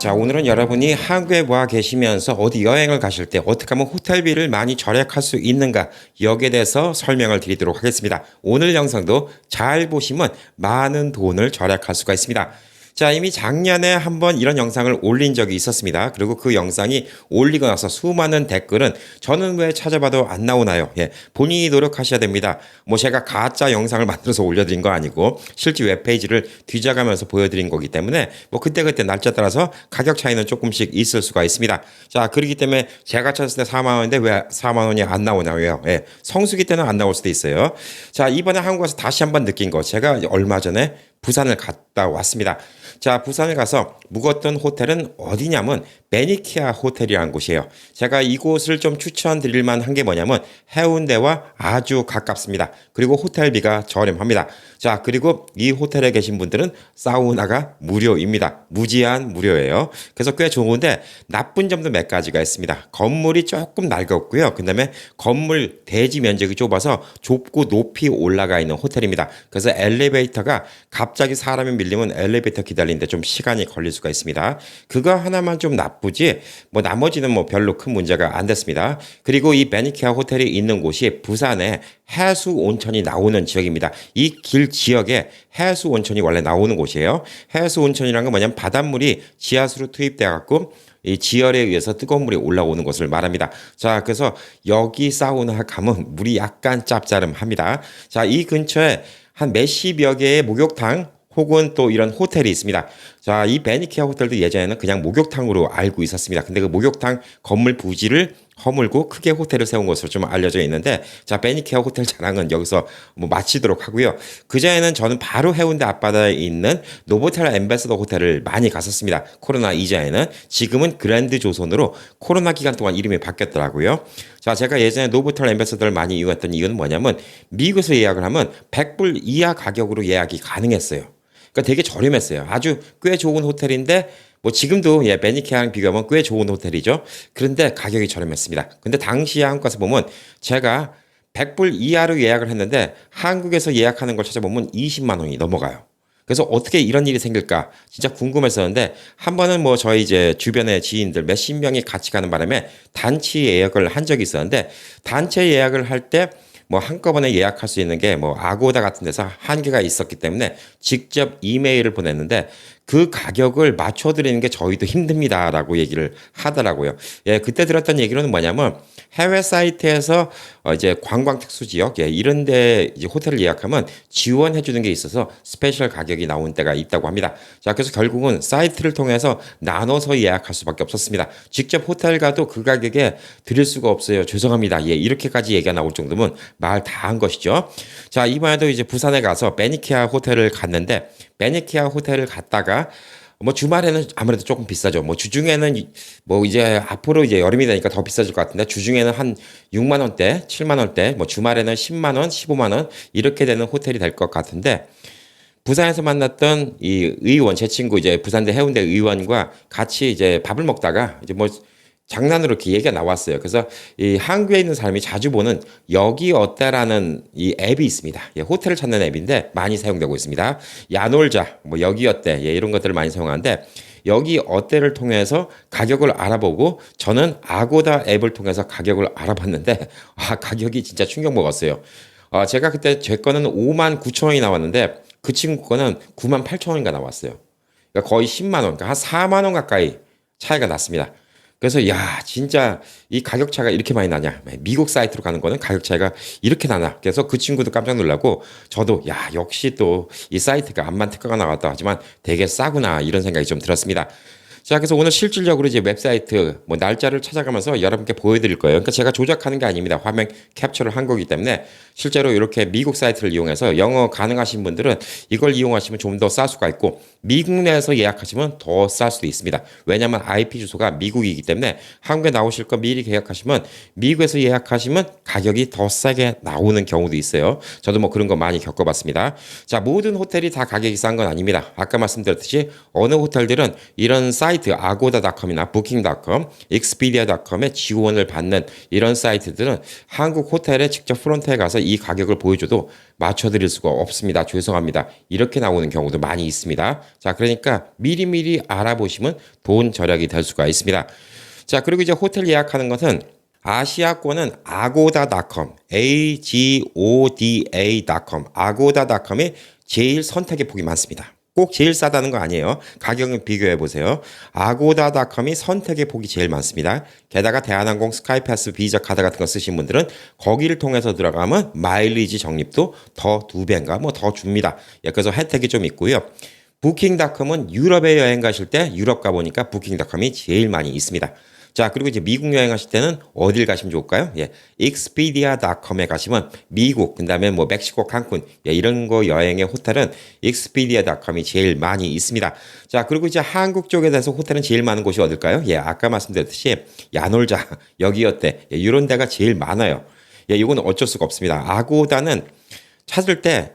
자, 오늘은 여러분이 한국에 와 계시면서 어디 여행을 가실 때 어떻게 하면 호텔비를 많이 절약할 수 있는가 여기에 대해서 설명을 드리도록 하겠습니다. 오늘 영상도 잘 보시면 많은 돈을 절약할 수가 있습니다. 자, 이미 작년에 한번 이런 영상을 올린 적이 있었습니다. 그리고 그 영상이 올리고 나서 수많은 댓글은 저는 왜 찾아봐도 안 나오나요? 예, 본인이 노력하셔야 됩니다. 뭐 제가 가짜 영상을 만들어서 올려드린 거 아니고 실제 웹페이지를 뒤져가면서 보여드린 거기 때문에 뭐 그때그때 날짜 따라서 가격 차이는 조금씩 있을 수가 있습니다. 자, 그렇기 때문에 제가 찾았을 때 4만 원인데 왜 4만 원이 안 나오냐고요? 예, 성수기 때는 안 나올 수도 있어요. 자, 이번에 한국 와서 다시 한번 느낀 거 제가 얼마 전에 부산을 갔다 왔습니다. 자, 부산에 가서 묵었던 호텔은 어디냐면 베니키아 호텔이라는 곳이에요. 제가 이곳을 좀 추천드릴 만한 게 뭐냐면 해운대와 아주 가깝습니다. 그리고 호텔비가 저렴합니다. 자, 그리고 이 호텔에 계신 분들은 사우나가 무료입니다. 무제한 무료예요. 그래서 꽤 좋은데 나쁜 점도 몇 가지가 있습니다. 건물이 조금 낡았고요. 그 다음에 건물 대지 면적이 좁아서 좁고 높이 올라가 있는 호텔입니다. 그래서 엘리베이터가 갑자기 사람이 밀리면 엘리베이터 기다리는데 좀 시간이 걸릴 수가 있습니다. 그거 하나만 좀 나쁘지 뭐 나머지는 뭐 별로 큰 문제가 안 됐습니다. 그리고 이 베니키아 호텔이 있는 곳이 부산에 해수 온천이 나오는 지역입니다. 이 길 지역에 해수 온천이 원래 나오는 곳이에요. 해수 온천이라는 건 뭐냐면 바닷물이 지하수로 투입돼 갖고 이 지열에 의해서 뜨거운 물이 올라오는 것을 말합니다. 자, 그래서 여기 사우나 가면 물이 약간 짭짤합니다. 자, 이 근처에 한 몇십여 개의 목욕탕 혹은 또 이런 호텔이 있습니다. 자, 이 베니키아 호텔도 예전에는 그냥 목욕탕으로 알고 있었습니다. 근데 그 목욕탕 건물 부지를 허물고 크게 호텔을 세운 것으로 좀 알려져 있는데, 자, 베니키아 호텔 자랑은 여기서 뭐 마치도록 하고요. 그전에는 저는 바로 해운대 앞바다에 있는 노보텔 엠베서더 호텔을 많이 갔었습니다. 코로나 이전에는. 지금은 그랜드 조선으로 코로나 기간 동안 이름이 바뀌었더라고요. 자, 제가 예전에 노보텔 엠베서더를 많이 이용했던 이유는 뭐냐면 미국에서 예약을 하면 100불 이하 가격으로 예약이 가능했어요. 그러니까 되게 저렴했어요. 아주 꽤 좋은 호텔인데 뭐 지금도 예, 베니키아랑 비교하면 꽤 좋은 호텔이죠. 그런데 가격이 저렴했습니다. 근데 당시에 한국 가서 보면 제가 100불 이하로 예약을 했는데 한국에서 예약하는 걸 찾아보면 20만 원이 넘어가요. 그래서 어떻게 이런 일이 생길까 진짜 궁금했었는데 한 번은 뭐 저희 이제 주변의 지인들 몇십 명이 같이 가는 바람에 단체 예약을 한 적이 있었는데 단체 예약을 할 때 뭐 한꺼번에 예약할 수 있는 게 뭐 아고다 같은 데서 한계가 있었기 때문에 직접 이메일을 보냈는데 그 가격을 맞춰드리는 게 저희도 힘듭니다라고 얘기를 하더라고요. 예, 그때 들었던 얘기로는 뭐냐면 해외 사이트에서 이제 관광 특수 지역 예, 이런 데 이제 호텔을 예약하면 지원해 주는 게 있어서 스페셜 가격이 나온 때가 있다고 합니다. 자, 그래서 결국은 사이트를 통해서 나눠서 예약할 수밖에 없었습니다. 직접 호텔 가도 그 가격에 드릴 수가 없어요. 죄송합니다. 예, 이렇게까지 얘기가 나올 정도면 말 다 한 것이죠. 자, 이번에도 이제 부산에 가서 베니키아 호텔을 갔는데 베니키아 호텔을 갔다가 뭐 주말에는 아무래도 조금 비싸죠. 뭐 주중에는 뭐 이제 앞으로 이제 여름이 되니까 더 비싸질 것 같은데 주중에는 한 6만 원대, 7만 원대, 뭐 주말에는 10만 원, 15만 원 이렇게 되는 호텔이 될 것 같은데 부산에서 만났던 이 의원 제 친구 이제 부산대 해운대 의원과 같이 이제 밥을 먹다가 이제 뭐 장난으로 이렇게 얘기가 나왔어요. 그래서 이 한국에 있는 사람이 자주 보는 여기 어때라는 이 앱이 있습니다. 예, 호텔을 찾는 앱인데 많이 사용되고 있습니다. 야놀자, 뭐 여기 어때, 예, 이런 것들을 많이 사용하는데 여기 어때를 통해서 가격을 알아보고 저는 아고다 앱을 통해서 가격을 알아봤는데 가격이 진짜 충격 먹었어요. 제가 그때 제 거는 5만 9천 원이 나왔는데 그 친구 거는 9만 8천 원인가 나왔어요. 그러니까 거의 10만 원, 그러니까 한 4만 원 가까이 차이가 났습니다. 그래서 야 진짜 이 가격 차가 이렇게 많이 나냐, 미국 사이트로 가는 거는 가격 차이가 이렇게 나나. 그래서 그 친구도 깜짝 놀라고 저도 야 역시 또 이 사이트가 암만 특가가 나왔다 하지만 되게 싸구나 이런 생각이 좀 들었습니다. 자, 그래서 오늘 실질적으로 이제 웹사이트 뭐 날짜를 찾아가면서 여러분께 보여드릴 거예요. 그러니까 제가 조작하는 게 아닙니다. 화면 캡처를 한 거기 때문에 실제로 이렇게 미국 사이트를 이용해서 영어 가능하신 분들은 이걸 이용하시면 좀 더 쌀 수가 있고 미국 내에서 예약하시면 더 쌀 수도 있습니다. 왜냐하면 IP 주소가 미국이기 때문에 한국에 나오실 거 미리 계약하시면 미국에서 예약하시면 가격이 더 싸게 나오는 경우도 있어요. 저도 뭐 그런 거 많이 겪어봤습니다. 자, 모든 호텔이 다 가격이 싼 건 아닙니다. 아까 말씀드렸듯이 어느 호텔들은 이런 사이트 agoda.com이나 booking.com, expedia.com의 지원을 받는 이런 사이트들은 한국 호텔에 직접 프론트에 가서 이 가격을 보여줘도 맞춰드릴 수가 없습니다. 죄송합니다. 이렇게 나오는 경우도 많이 있습니다. 자, 그러니까 미리미리 알아보시면 돈 절약이 될 수가 있습니다. 자, 그리고 이제 호텔 예약하는 것은 아시아권은 agoda.com, agoda.com, agoda.com이 제일 선택의 폭이 많습니다. 꼭 제일 싸다는 거 아니에요. 가격은 비교해 보세요. agoda.com이 선택의 폭이 제일 많습니다. 게다가 대한항공 스카이패스 비자 카드 같은 거 쓰신 분들은 거기를 통해서 들어가면 마일리지 적립도 더 2배인가 뭐 더 줍니다. 예, 그래서 혜택이 좀 있고요. 부킹닷컴은 유럽에 여행 가실 때 유럽 가보니까 부킹닷컴이 제일 많이 있습니다. 자, 그리고 이제 미국 여행하실 때는 어딜 가시면 좋을까요? 예, expedia.com에 가시면 미국, 그다음에 뭐 멕시코, 칸쿤, 예, 이런 거 여행의 호텔은 expedia.com이 제일 많이 있습니다. 자, 그리고 이제 한국 쪽에 대해서 호텔은 제일 많은 곳이 어딜까요? 예, 아까 말씀드렸듯이 야놀자, 여기어때, 예, 이런 데가 제일 많아요. 예, 이건 어쩔 수가 없습니다. 아고다는 찾을 때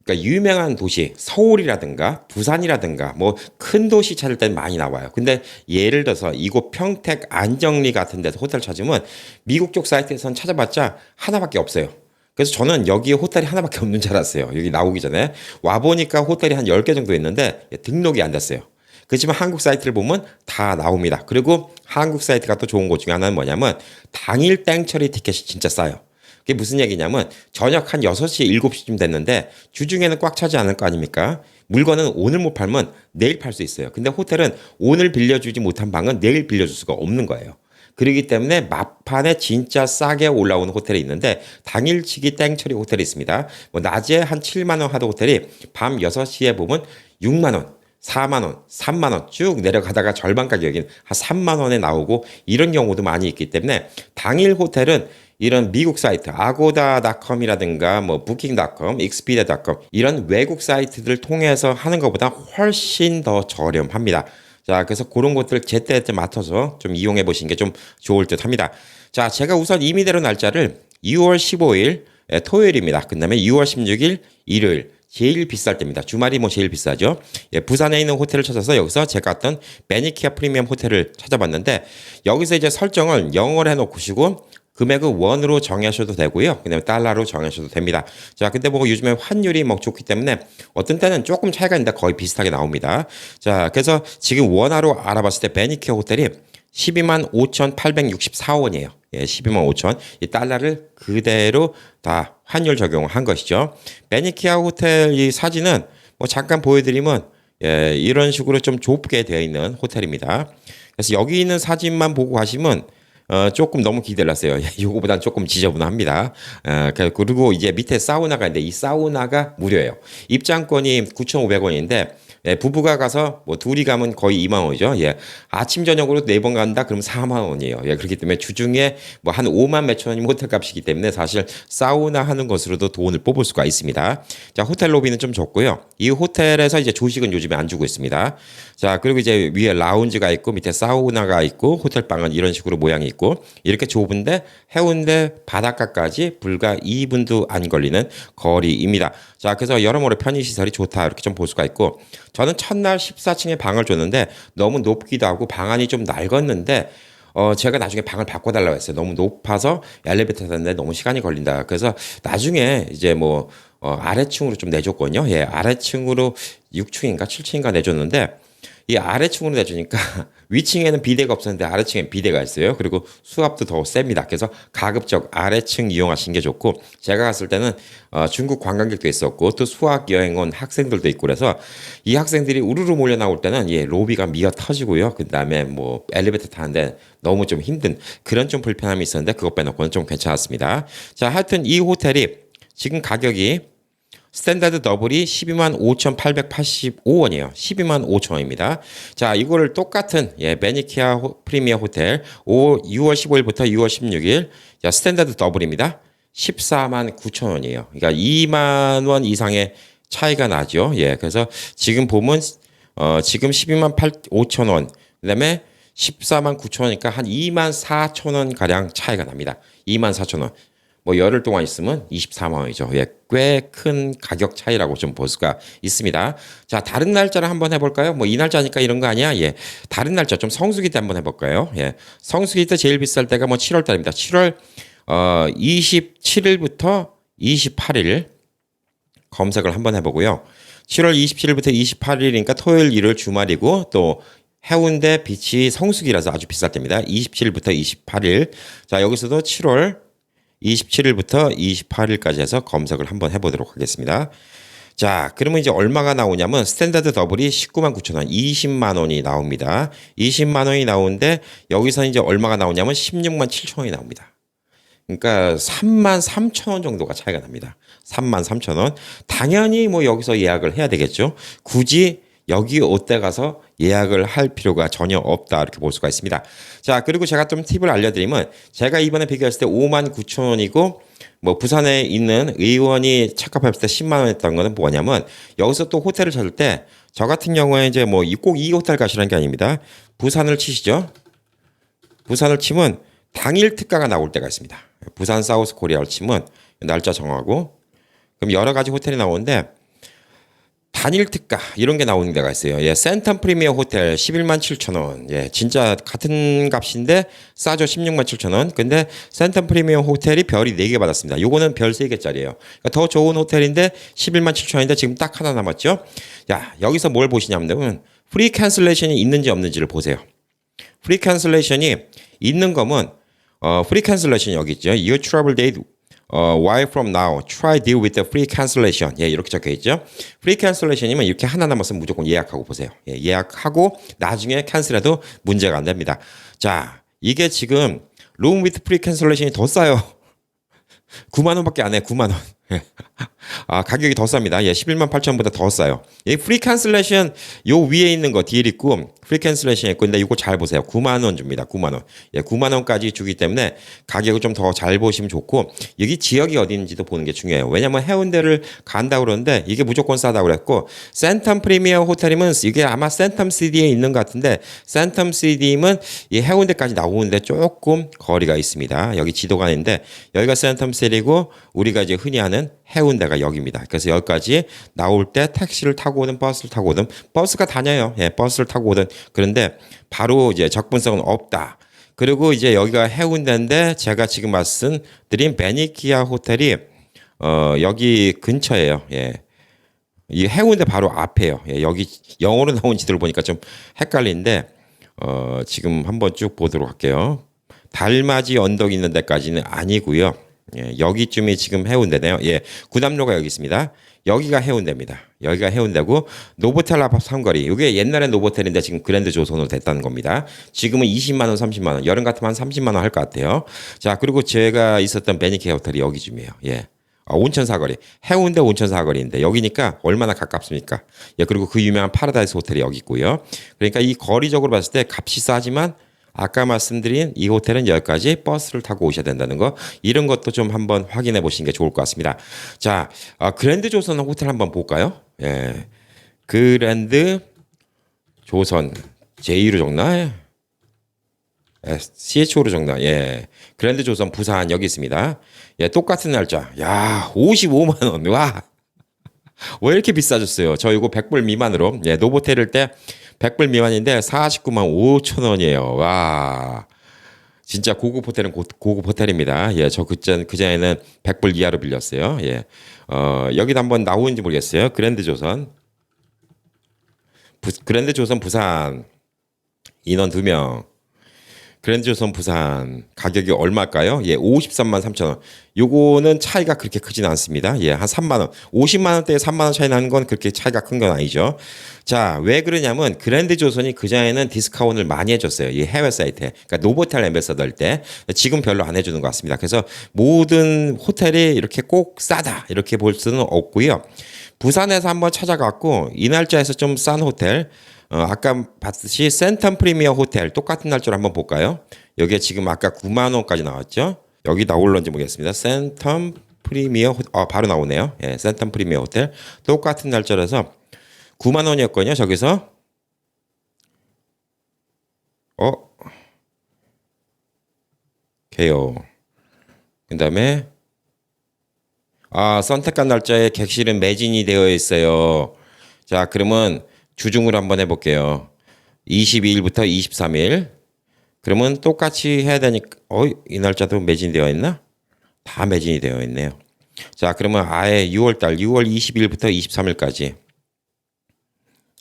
그러니까 유명한 도시 서울이라든가 부산이라든가 뭐 큰 도시 찾을 땐 많이 나와요. 근데 예를 들어서 이곳 평택 안정리 같은 데서 호텔 찾으면 미국 쪽 사이트에서는 찾아봤자 하나밖에 없어요. 그래서 저는 여기에 호텔이 하나밖에 없는 줄 알았어요. 여기 나오기 전에 와보니까 호텔이 한 10개 정도 있는데 등록이 안 됐어요. 그렇지만 한국 사이트를 보면 다 나옵니다. 그리고 한국 사이트가 또 좋은 것 중에 하나는 뭐냐면 당일 땡처리 티켓이 진짜 싸요. 그게 무슨 얘기냐면 저녁 한 6시, 7시쯤 됐는데 주중에는 꽉 차지 않을 거 아닙니까? 물건은 오늘 못 팔면 내일 팔 수 있어요. 근데 호텔은 오늘 빌려주지 못한 방은 내일 빌려줄 수가 없는 거예요. 그렇기 때문에 막판에 진짜 싸게 올라오는 호텔이 있는데 당일치기 땡처리 호텔이 있습니다. 뭐 낮에 한 7만 원 하던 호텔이 밤 6시에 보면 6만 원. 4만 원, 3만 원 쭉 내려가다가 절반 가격인 한 3만 원에 나오고 이런 경우도 많이 있기 때문에 당일 호텔은 이런 미국 사이트 agoda.com이라든가 뭐 booking.com, expedia.com 이런 외국 사이트들 통해서 하는 것보다 훨씬 더 저렴합니다. 자, 그래서 그런 것들 제때제때 맡아서 좀 이용해 보시는 게 좀 좋을 듯 합니다. 자, 제가 우선 임의대로 날짜를 2월 15일 토요일입니다. 그 다음에 2월 16일 일요일 제일 비쌀 때입니다. 주말이 뭐 제일 비싸죠. 예, 부산에 있는 호텔을 찾아서 여기서 제가 갔던 매니키아 프리미엄 호텔을 찾아봤는데 여기서 이제 설정을 영어로 해놓으시고 금액을 원으로 정하셔도 되고요. 그다음에 달러로 정하셔도 됩니다. 자, 근데 뭐 요즘에 환율이 뭐 좋기 때문에 어떤 때는 조금 차이가 있는데 거의 비슷하게 나옵니다. 자, 그래서 지금 원화로 알아봤을 때 매니키아 호텔이 12만 5,864원이에요. 예, 12만 5천. 이 달러를 그대로 다 환율 적용을 한 것이죠. 매니키아 호텔 이 사진은 뭐 잠깐 보여드리면 예, 이런 식으로 좀 좁게 되어 있는 호텔입니다. 그래서 여기 있는 사진만 보고 가시면 조금 너무 기대를 했어요. 이거보단 조금 지저분합니다. 그리고 이제 밑에 사우나가 있는데 이 사우나가 무료예요. 입장권이 9,500원인데 예, 부부가 가서 뭐 둘이 가면 거의 2만 원이죠. 예. 아침 저녁으로 4번 간다 그럼 4만 원이에요. 예. 그렇기 때문에 주중에 뭐 한 5만 몇천 원이면 호텔 값이기 때문에 사실 사우나 하는 것으로도 돈을 뽑을 수가 있습니다. 자, 호텔 로비는 좀 좋고요. 이 호텔에서 이제 조식은 요즘에 안 주고 있습니다. 자, 그리고 이제 위에 라운지가 있고 밑에 사우나가 있고 호텔 방은 이런 식으로 모양이 있고 이렇게 좁은데 해운대 바닷가까지 불과 2분도 안 걸리는 거리입니다. 자, 그래서 여러모로 편의시설이 좋다 이렇게 좀 볼 수가 있고 저는 첫날 14층에 방을 줬는데 너무 높기도 하고 방안이 좀 낡았는데 제가 나중에 방을 바꿔달라고 했어요. 너무 높아서 엘리베이터 타는데 너무 시간이 걸린다. 그래서 나중에 이제 뭐 아래층으로 좀 내줬거든요. 예, 아래층으로 6층인가 7층인가 내줬는데 이 아래층으로 내주니까 위층에는 비대가 없었는데 아래층엔 비대가 있어요. 그리고 수압도 더 셉니다. 그래서 가급적 아래층 이용하시는 게 좋고 제가 갔을 때는 중국 관광객도 있었고 또 수학 여행 온 학생들도 있고 그래서 이 학생들이 우르르 몰려 나올 때는 예, 로비가 미어 터지고요. 그다음에 뭐 엘리베이터 타는데 너무 좀 힘든 그런 좀 불편함이 있었는데 그것 빼놓고는 좀 괜찮았습니다. 자, 하여튼 이 호텔이 지금 가격이 스탠다드 더블이 12만 5,885원이에요. 12만 5천 원입니다. 자, 이거를 똑같은 매니키아 프리미어 호텔 6월 15일부터 6월 16일 자, 스탠다드 더블입니다. 14만 9천 원이에요. 그러니까 2만 원 이상의 차이가 나죠. 예, 그래서 지금 보면 지금 12만 5천 원, 그다음에 14만 9천 원이니까 한 2만 4천 원 가량 차이가 납니다. 2만 4천 원. 뭐 열흘 동안 있으면 24만 원이죠. 예, 꽤 큰 가격 차이라고 좀 볼 수가 있습니다. 자, 다른 날짜를 한번 해볼까요? 뭐 이 날짜니까 이런 거 아니야? 예, 다른 날짜 좀 성수기 때 한번 해볼까요? 예, 성수기 때 제일 비쌀 때가 뭐 7월 달입니다. 7월 27일부터 28일 검색을 한번 해보고요. 7월 27일부터 28일이니까 토요일, 일요일 주말이고 또 해운대 비치 성수기라서 아주 비쌀 때입니다. 27일부터 28일. 자, 여기서도 7월 27일부터 28일까지 해서 검색을 한번 해보도록 하겠습니다. 자, 그러면 이제 얼마가 나오냐면 스탠다드 더블이 19만 9천 원, 20만 원이 나옵니다. 20만 원이 나오는데 여기서 이제 얼마가 나오냐면 16만 7천 원이 나옵니다. 그러니까 3만 3천 원 정도가 차이가 납니다. 3만 3천 원. 당연히 뭐 여기서 예약을 해야 되겠죠. 굳이 여기 올 때 가서 예약을 할 필요가 전혀 없다 이렇게 볼 수가 있습니다. 자, 그리고 제가 좀 팁을 알려드리면 제가 이번에 비교했을 때 5만 9천 원이고 뭐 부산에 있는 의원이 착각했을 때 10만 원 했던 거는 뭐냐면 여기서 또 호텔을 찾을 때 저 같은 경우에 이제 뭐 꼭 이 호텔 가시라는 게 아닙니다. 부산을 치시죠. 부산을 치면 당일 특가가 나올 때가 있습니다. 부산 사우스 코리아를 치면 날짜 정하고 그럼 여러 가지 호텔이 나오는데 단일 특가 이런 게 나오는 데가 있어요. 예, 센텀 프리미어 호텔 11만 7천 원. 예, 진짜 같은 값인데 싸죠. 16만 7천 원. 근데 센텀 프리미어 호텔이 별이 4개 받았습니다. 요거는 별 3개짜리예요. 그러니까 더 좋은 호텔인데 11만 7천 원인데 지금 딱 하나 남았죠. 야, 여기서 뭘 보시냐면 프리 캔슬레이션이 있는지 없는지를 보세요. 프리 캔슬레이션이 있는 거면 프리 캔슬레이션 여기 있죠. Your travel date why from now? Try deal with the free cancellation. 예, 이렇게 적혀 있죠. free cancellation이면 이렇게 하나 남았으면 무조건 예약하고 보세요. 예, 예약하고 나중에 캔슬해도 문제가 안 됩니다. 자, 이게 지금 room with free cancellation이 더 싸요. 9만 원밖에 안 해. 9만 원. 아, 가격이 더 쌉니다. 예, 11만 8천 원보다 더 싸요. 이 프리 캔슬레이션 요 위에 있는 거 뒤에 있고 프리 캔슬레이션 있고 근데 이거 잘 보세요. 9만 원 줍니다. 9만 원. 예, 9만 원까지 주기 때문에 가격을 좀 더 잘 보시면 좋고 여기 지역이 어디인지도 보는 게 중요해요. 왜냐면 해운대를 간다 그러는데 이게 무조건 싸다고 그랬고 센텀 프리미어 호텔이면 이게 아마 센텀 CD에 있는 것 같은데 센텀 CD면 이 해운대까지 나오는데 조금 거리가 있습니다. 여기 지도가 있는데 여기가 센텀 CD고 우리가 이제 흔히 하는 해운대가 여기입니다. 그래서 여기까지 나올 때 택시를 타고 오든 버스를 타고 오든 버스가 다녀요. 예, 버스를 타고 오든 그런데 바로 이제 접근성은 없다. 그리고 이제 여기가 해운대인데 제가 지금 말씀드린 베니키아 호텔이 여기 근처예요. 예. 이 해운대 바로 앞에요. 예, 여기 영어로 나온 지도를 보니까 좀 헷갈리는데 지금 한번 쭉 보도록 할게요. 달맞이 언덕 있는 데까지는 아니고요. 예, 여기쯤이 지금 해운대네요. 예, 구남로가 여기 있습니다. 여기가 해운대입니다. 여기가 해운대고 노보텔 앞 삼거리. 이게 옛날에 노보텔인데 지금 그랜드 조선으로 됐다는 겁니다. 지금은 20만 원, 30만 원. 여름 같으면 한 30만 원 할 것 같아요. 자, 그리고 제가 있었던 베니케 호텔이 여기쯤이에요. 예. 온천 사거리. 해운대 온천 사거리인데 여기니까 얼마나 가깝습니까? 예, 그리고 그 유명한 파라다이스 호텔이 여기 있고요. 그러니까 이 거리적으로 봤을 때 값이 싸지만 아까 말씀드린 이 호텔은 여기까지 버스를 타고 오셔야 된다는 거 이런 것도 좀 한번 확인해 보시는 게 좋을 것 같습니다. 자, 그랜드 조선 호텔 한번 볼까요? 예, 그랜드 조선 J로 적나? CHO로 적나? 예, 그랜드 조선 부산 여기 있습니다. 예, 똑같은 날짜. 야, 55만 원. 와. 왜 이렇게 비싸졌어요? 저 이거 100불 미만으로. 예, 노보텔일 때 100불 미만인데 49만 5천 원이에요. 와. 진짜 고급 호텔은 고급 호텔입니다. 예, 저 그전에는 100불 이하로 빌렸어요. 예. 여기도 한번 나오는지 모르겠어요. 그랜드 조선. 그랜드 조선 부산. 인원 2명. 그랜드 조선 부산 가격이 얼마일까요? 예, 53만 3천 원. 요거는 차이가 그렇게 크진 않습니다. 예, 한 3만 원. 50만 원대에 3만 원 차이 나는 건 그렇게 차이가 큰 건 아니죠. 자, 왜 그러냐면 그랜드 조선이 그전에는 디스카운트를 많이 해줬어요. 이 해외 사이트에. 그러니까 노보텔 앰베서더일 때. 지금 별로 안 해주는 것 같습니다. 그래서 모든 호텔이 이렇게 꼭 싸다 이렇게 볼 수는 없고요. 부산에서 한번 찾아갔고 이 날짜에서 좀 싼 호텔. 아까 봤듯이 센텀 프리미어 호텔 똑같은 날짜로 한번 볼까요? 여기에 지금 아까 9만 원까지 나왔죠? 여기 나올런지 모르겠습니다. 센텀 프리미어 바로 나오네요. 예, 센텀 프리미어 호텔 똑같은 날짜라서 9만 원이었거든요. 저기서 개요. 그다음에 선택한 날짜에 객실은 매진이 되어 있어요. 자, 그러면 주중으로 한번 해볼게요. 22일부터 23일. 그러면 똑같이 해야 되니까, 이 날짜도 매진되어 있나? 다 매진이 되어 있네요. 자, 그러면 아예 6월 20일부터 23일까지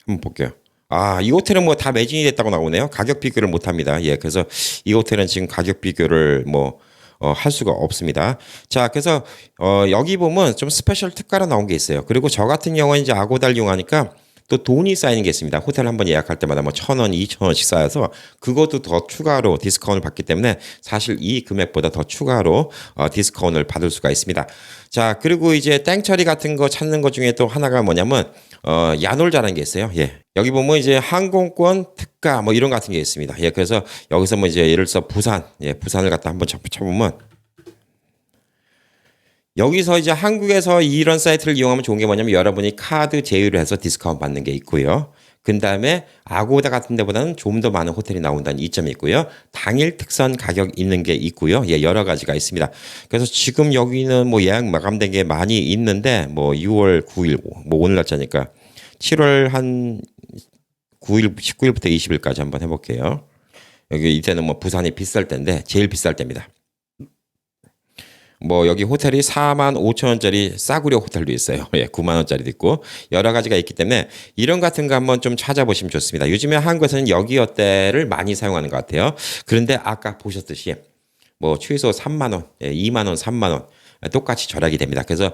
한번 볼게요. 아, 이 호텔은 뭐 다 매진이 됐다고 나오네요. 가격 비교를 못 합니다. 예, 그래서 이 호텔은 지금 가격 비교를 뭐 할 수가 없습니다. 자, 그래서 여기 보면 좀 스페셜 특가로 나온 게 있어요. 그리고 저 같은 경우는 이제 아고다를 이용하니까 또 돈이 쌓이는 게 있습니다. 호텔 한번 예약할 때마다 뭐 1,000원, 2,000원씩 쌓여서 그것도 더 추가로 디스카운트를 받기 때문에 사실 이 금액보다 더 추가로 디스카운트를 받을 수가 있습니다. 자, 그리고 이제 땡처리 같은 거 찾는 것 중에 또 하나가 뭐냐면 야놀자라는 게 있어요. 예. 여기 보면 이제 항공권 특가 뭐 이런 같은 게 있습니다. 예. 그래서 여기서 뭐 이제 예를 들어서 부산, 예, 부산을 갖다 한번 쳐보면 여기서 이제 한국에서 이런 사이트를 이용하면 좋은 게 뭐냐면 여러분이 카드 제휴를 해서 디스카운트 받는 게 있고요. 그 다음에 아고다 같은 데보다는 좀 더 많은 호텔이 나온다는 이점이 있고요. 당일 특선 가격 있는 게 있고요. 예, 여러 가지가 있습니다. 그래서 지금 여기는 뭐 예약 마감된 게 많이 있는데 뭐 6월 9일, 뭐 오늘 날짜니까 7월 한 9일, 19일부터 20일까지 한번 해볼게요. 여기 이때는 뭐 부산이 비쌀 때인데 제일 비쌀 때입니다. 뭐 여기 호텔이 4만 5천 원짜리 싸구려 호텔도 있어요. 예, 9만 원짜리도 있고 여러 가지가 있기 때문에 이런 같은 거 한번 좀 찾아보시면 좋습니다. 요즘에 한국에서는 여기 어때를 많이 사용하는 것 같아요. 그런데 아까 보셨듯이 뭐 최소 3만 원, 2만 원, 3만 원 똑같이 절약이 됩니다. 그래서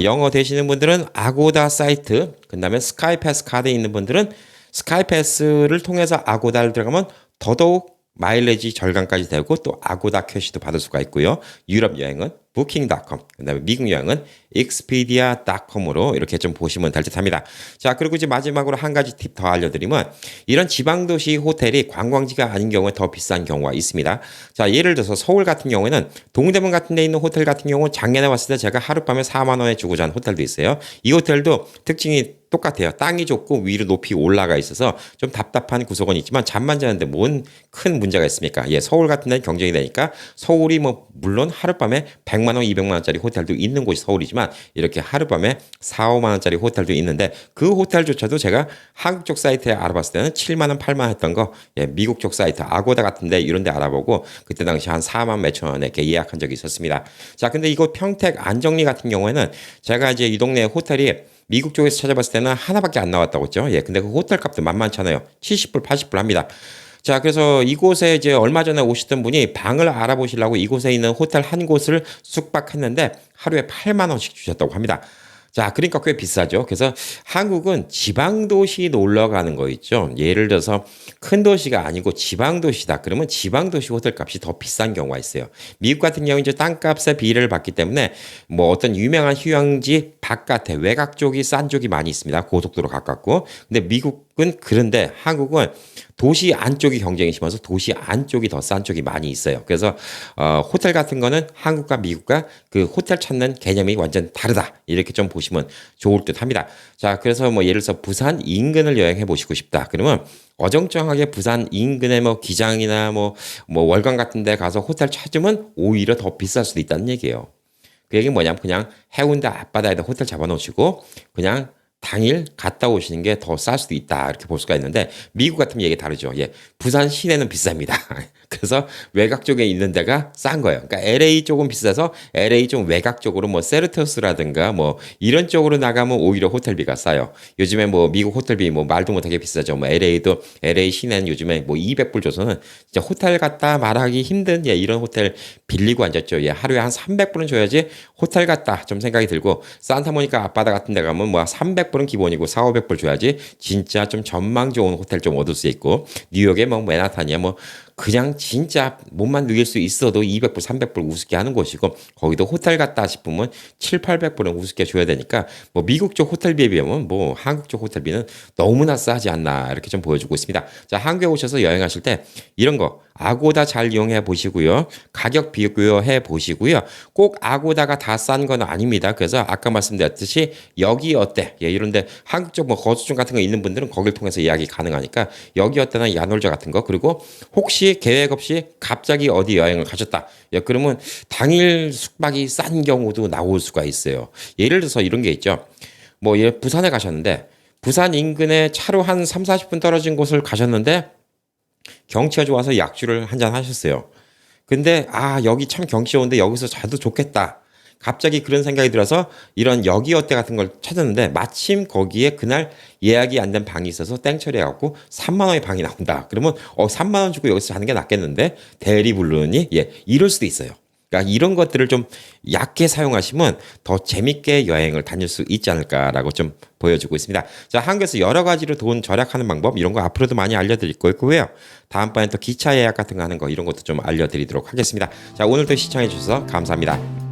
영어 되시는 분들은 아고다 사이트, 그다음에 스카이패스 카드에 있는 분들은 스카이패스를 통해서 아고다를 들어가면 더더욱 마일리지 절감까지 되고 또 아고다 캐시도 받을 수가 있고요. 유럽 여행은 booking.com, 그다음에 미국 여행은 expedia.com으로 이렇게 좀 보시면 될 듯합니다. 자, 그리고 이제 마지막으로 한 가지 팁 더 알려드리면 이런 지방도시 호텔이 관광지가 아닌 경우에 더 비싼 경우가 있습니다. 자, 예를 들어서 서울 같은 경우에는 동대문 같은 데 있는 호텔 같은 경우는 작년에 왔을 때 제가 하룻밤에 4만 원에 주고 잔 호텔도 있어요. 이 호텔도 특징이 똑같아요. 땅이 좁고 위로 높이 올라가 있어서 좀 답답한 구석은 있지만 잠만 자는데 뭔 큰 문제가 있습니까? 예, 서울 같은 데는 경쟁이 되니까 서울이 뭐 물론 하룻밤에 100만 원, 200만 원짜리 호텔도 있는 곳이 서울이지만 이렇게 하룻밤에 4, 5만 원짜리 호텔도 있는데 그 호텔조차도 제가 한국 쪽 사이트에 알아봤을 때는 7만 원, 8만 원 했던 거 예, 미국 쪽 사이트 아고다 같은데 이런 데 알아보고 그때 당시 한 4만 몇천 원에 이렇게 예약한 적이 있었습니다. 자, 근데 이거 평택 안정리 같은 경우에는 제가 이제 이 동네 호텔이 미국 쪽에서 찾아봤을 때는 하나밖에 안 나왔다고 했죠. 예, 근데 그 호텔 값도 만만찮아요. 70불, 80불 합니다. 자, 그래서 이곳에 이제 얼마 전에 오셨던 분이 방을 알아보시려고 이곳에 있는 호텔 한 곳을 숙박했는데 하루에 8만 원씩 주셨다고 합니다. 자, 그러니까 꽤 비싸죠. 그래서 한국은 지방도시 놀러 가는 거 있죠. 예를 들어서 큰 도시가 아니고 지방도시다. 그러면 지방도시 호텔 값이 더 비싼 경우가 있어요. 미국 같은 경우 이제 땅값에 비례를 받기 때문에 뭐 어떤 유명한 휴양지 바깥에 외곽 쪽이 싼 쪽이 많이 있습니다. 고속도로 가깝고. 근데 미국은 그런데 한국은 도시 안쪽이 경쟁이 심해서 도시 안쪽이 더 싼 쪽이 많이 있어요. 그래서 호텔 같은 거는 한국과 미국과 그 호텔 찾는 개념이 완전 다르다. 이렇게 좀 보시면 좋을 듯 합니다. 자, 그래서 뭐 예를 들어서 부산 인근을 여행해 보시고 싶다. 그러면 어정쩡하게 부산 인근의 뭐 기장이나 뭐 월강 같은 데 가서 호텔 찾으면 오히려 더 비쌀 수도 있다는 얘기예요. 그 얘기는 뭐냐면 그냥 해운대 앞바다에다 호텔 잡아놓으시고 그냥 당일 갔다 오시는 게 더 쌀 수도 있다 이렇게 볼 수가 있는데 미국 같은 얘기 다르죠. 예, 부산 시내는 비쌉니다. 그래서 외곽 쪽에 있는 데가 싼 거예요. 그러니까 LA 쪽은 비싸서 LA 좀 외곽 쪽으로 뭐 세르토스라든가 뭐 이런 쪽으로 나가면 오히려 호텔비가 싸요. 요즘에 뭐 미국 호텔비 뭐 말도 못하게 비싸죠. 뭐 LA도 LA 시내는 요즘에 뭐 200불 줘서는 진짜 호텔 갔다 말하기 힘든 예, 이런 호텔 빌리고 앉았죠. 예, 하루에 한 300불은 줘야지 호텔 갔다 좀 생각이 들고 산타모니카 앞바다 같은 데 가면 뭐 300불은 기본이고 4, 500불 줘야지 진짜 좀 전망 좋은 호텔 좀 얻을 수 있고 뉴욕에 뭐 맨하탄이야 뭐 그냥 진짜 몸만 누길 수 있어도 200불, 300불 우습게 하는 곳이고 거기도 호텔 갔다 싶으면 7, 800불은 우습게 줘야 되니까 뭐 미국 쪽 호텔비에 비하면 뭐 한국 쪽 호텔비는 너무나 싸지 않나 이렇게 좀 보여주고 있습니다. 자, 한국에 오셔서 여행하실 때 이런 거 아고다 잘 이용해 보시고요. 가격 비교해 보시고요. 꼭 아고다가 다 싼 건 아닙니다. 그래서 아까 말씀드렸듯이 여기 어때? 예, 이런데 한국 쪽 뭐 거주증 같은 거 있는 분들은 거길 통해서 예약이 가능하니까 여기 어때나 야놀자 같은 거 그리고 혹시 계획 없이 갑자기 어디 여행을 가셨다. 예, 그러면 당일 숙박이 싼 경우도 나올 수가 있어요. 예를 들어서 이런 게 있죠. 뭐 예, 부산에 가셨는데 부산 인근에 차로 한 3, 40분 떨어진 곳을 가셨는데 경치가 좋아서 약주를 한잔 하셨어요. 근데 여기 참 경치 좋은데 여기서 자도 좋겠다. 갑자기 그런 생각이 들어서 이런 여기어때 같은 걸 찾았는데 마침 거기에 그날 예약이 안 된 방이 있어서 땡처리 해갖고 3만 원의 방이 나온다. 그러면 3만 원 주고 여기서 자는 게 낫겠는데 대리 부르니 이럴 수도 있어요. 그러니까 이런 것들을 좀 얕게 사용하시면 더 재밌게 여행을 다닐 수 있지 않을까라고 좀 보여주고 있습니다. 자, 한국에서 여러 가지로 돈 절약하는 방법 이런 거 앞으로도 많이 알려드릴 거고요. 다음번에 또 기차 예약 같은 거 하는 거 이런 것도 좀 알려드리도록 하겠습니다. 자, 오늘도 시청해 주셔서 감사합니다.